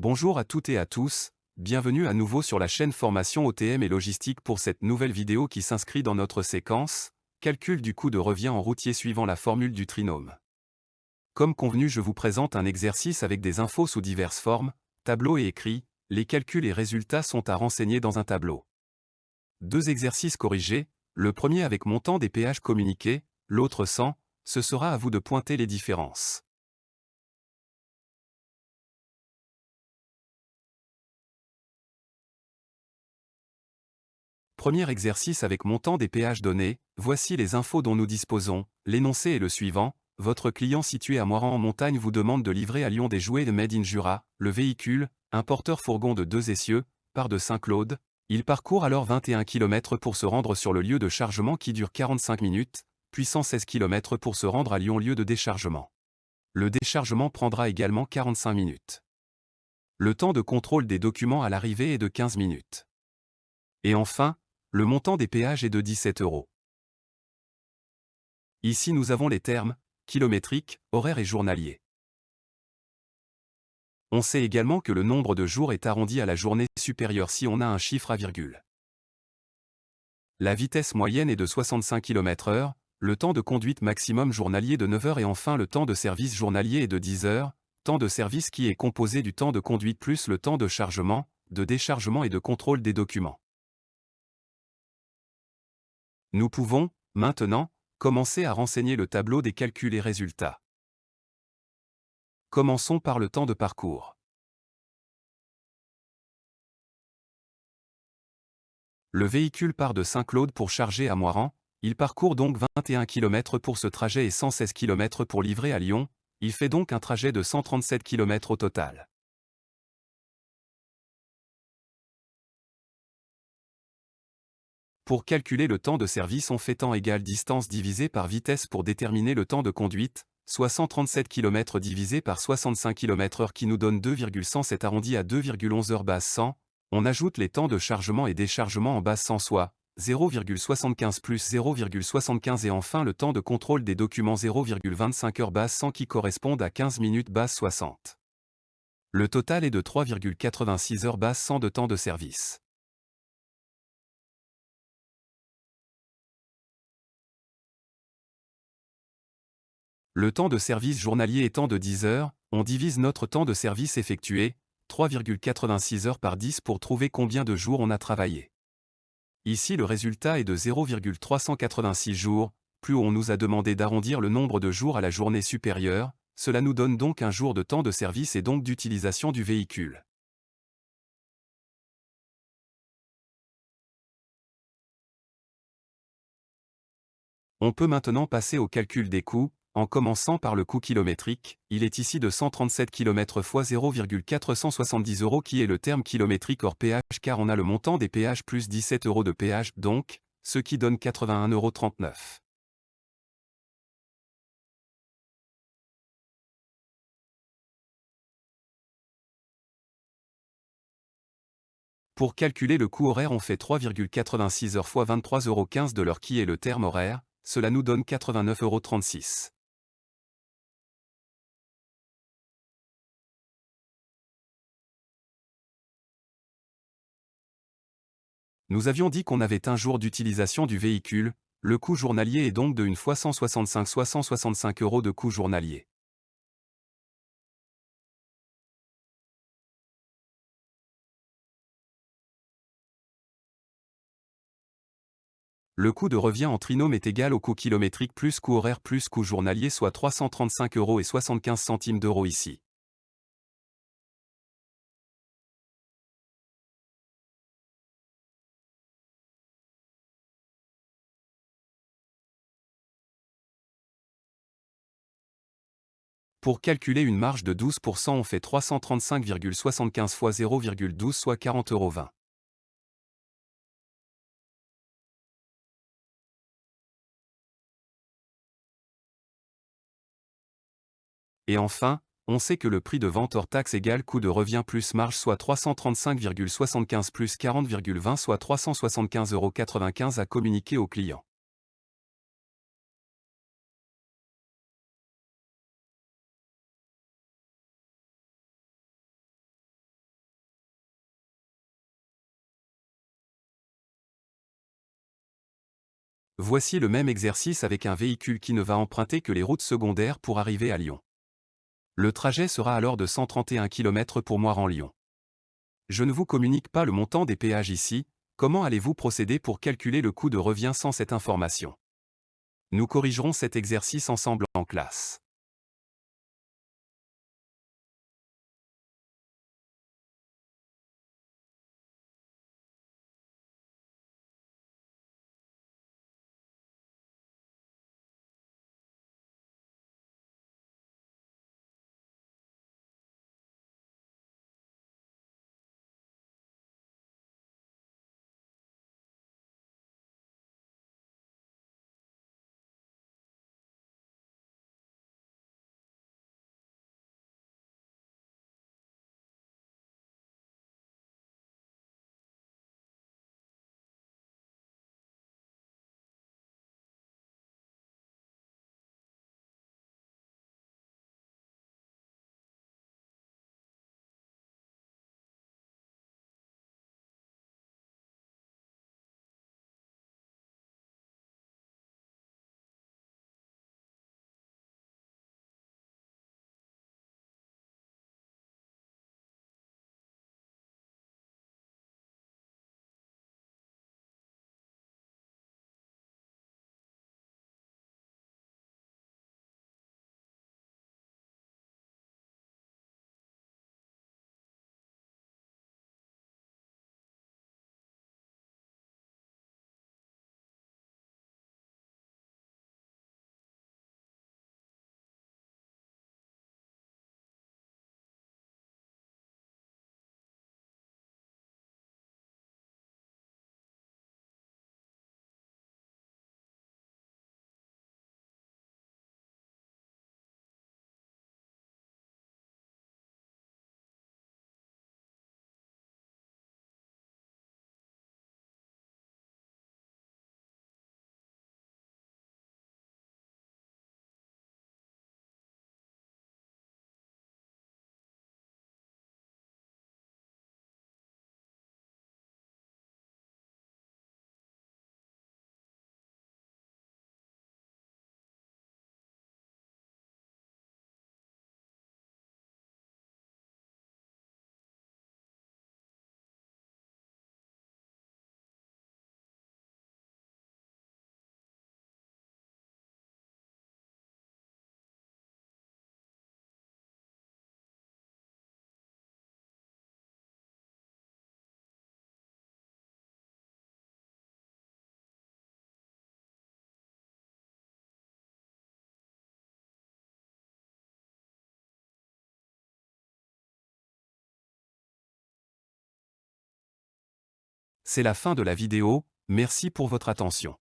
Bonjour à toutes et à tous, bienvenue à nouveau sur la chaîne Formation OTM et Logistique pour cette nouvelle vidéo qui s'inscrit dans notre séquence « Calcul du coût de revient en routier suivant la formule du trinôme ». Comme convenu, je vous présente un exercice avec des infos sous diverses formes, tableau et écrit, les calculs et résultats sont à renseigner dans un tableau. Deux exercices corrigés, le premier avec montant des péages communiqués, l'autre sans, ce sera à vous de pointer les différences. Premier exercice avec montant des péages donnés, voici les infos dont nous disposons. L'énoncé est le suivant, votre client situé à Moirans en montagne vous demande de livrer à Lyon des jouets de Made in Jura, le véhicule, un porteur-fourgon de 2 essieux, part de Saint-Claude. Il parcourt alors 21 km pour se rendre sur le lieu de chargement qui dure 45 minutes, puis 116 km pour se rendre à Lyon lieu de déchargement. Le déchargement prendra également 45 minutes. Le temps de contrôle des documents à l'arrivée est de 15 minutes. Et enfin, le montant des péages est de 17 €. Ici nous avons les termes kilométrique, horaire et journalier. On sait également que le nombre de jours est arrondi à la journée supérieure si on a un chiffre à virgule. La vitesse moyenne est de 65 km/h, le temps de conduite maximum journalier de 9 heures et enfin le temps de service journalier est de 10 heures, temps de service qui est composé du temps de conduite plus le temps de chargement, de déchargement et de contrôle des documents. Nous pouvons, maintenant, commencer à renseigner le tableau des calculs et résultats. Commençons par le temps de parcours. Le véhicule part de Saint-Claude pour charger à Moirans, il parcourt donc 21 km pour ce trajet et 116 km pour livrer à Lyon, il fait donc un trajet de 137 km au total. Pour calculer le temps de service, on fait temps égale distance divisé par vitesse pour déterminer le temps de conduite, soit 137 km divisé par 65 km/h qui nous donne 2,107 arrondi à 2,11 heures base 100. On ajoute les temps de chargement et déchargement en base 100 soit 0,75 plus 0,75 et enfin le temps de contrôle des documents 0,25 heures base 100 qui correspondent à 15 minutes base 60. Le total est de 3,86 heures base 100 de temps de service. Le temps de service journalier étant de 10 heures, on divise notre temps de service effectué, 3,86 heures par 10 pour trouver combien de jours on a travaillé. Ici le résultat est de 0,386 jours, plus on nous a demandé d'arrondir le nombre de jours à la journée supérieure, cela nous donne donc un jour de temps de service et donc d'utilisation du véhicule. On peut maintenant passer au calcul des coûts, en commençant par le coût kilométrique. Il est ici de 137 km fois 0,470 € qui est le terme kilométrique hors péage car on a le montant des péages plus 17 € de péage donc, ce qui donne 81,39 €. Pour calculer le coût horaire on fait 3,86 heures fois 23,15 € de l'heure qui est le terme horaire, cela nous donne 89,36 €. Nous avions dit qu'on avait un jour d'utilisation du véhicule, le coût journalier est donc de 1 fois 165 soit 165 € de coût journalier. Le coût de revient en trinôme est égal au coût kilométrique plus coût horaire plus coût journalier soit 335,75 € ici. Pour calculer une marge de 12%, on fait 335,75 fois 0,12 soit 40,20 €. Et enfin, on sait que le prix de vente hors taxe égale coût de revient plus marge soit 335,75 plus 40,20 soit 375,95 € à communiquer au client. Voici le même exercice avec un véhicule qui ne va emprunter que les routes secondaires pour arriver à Lyon. Le trajet sera alors de 131 km pour Moiran-Lyon. Je ne vous communique pas le montant des péages ici, comment allez-vous procéder pour calculer le coût de revient sans cette information? Nous corrigerons cet exercice ensemble en classe. C'est la fin de la vidéo, merci pour votre attention.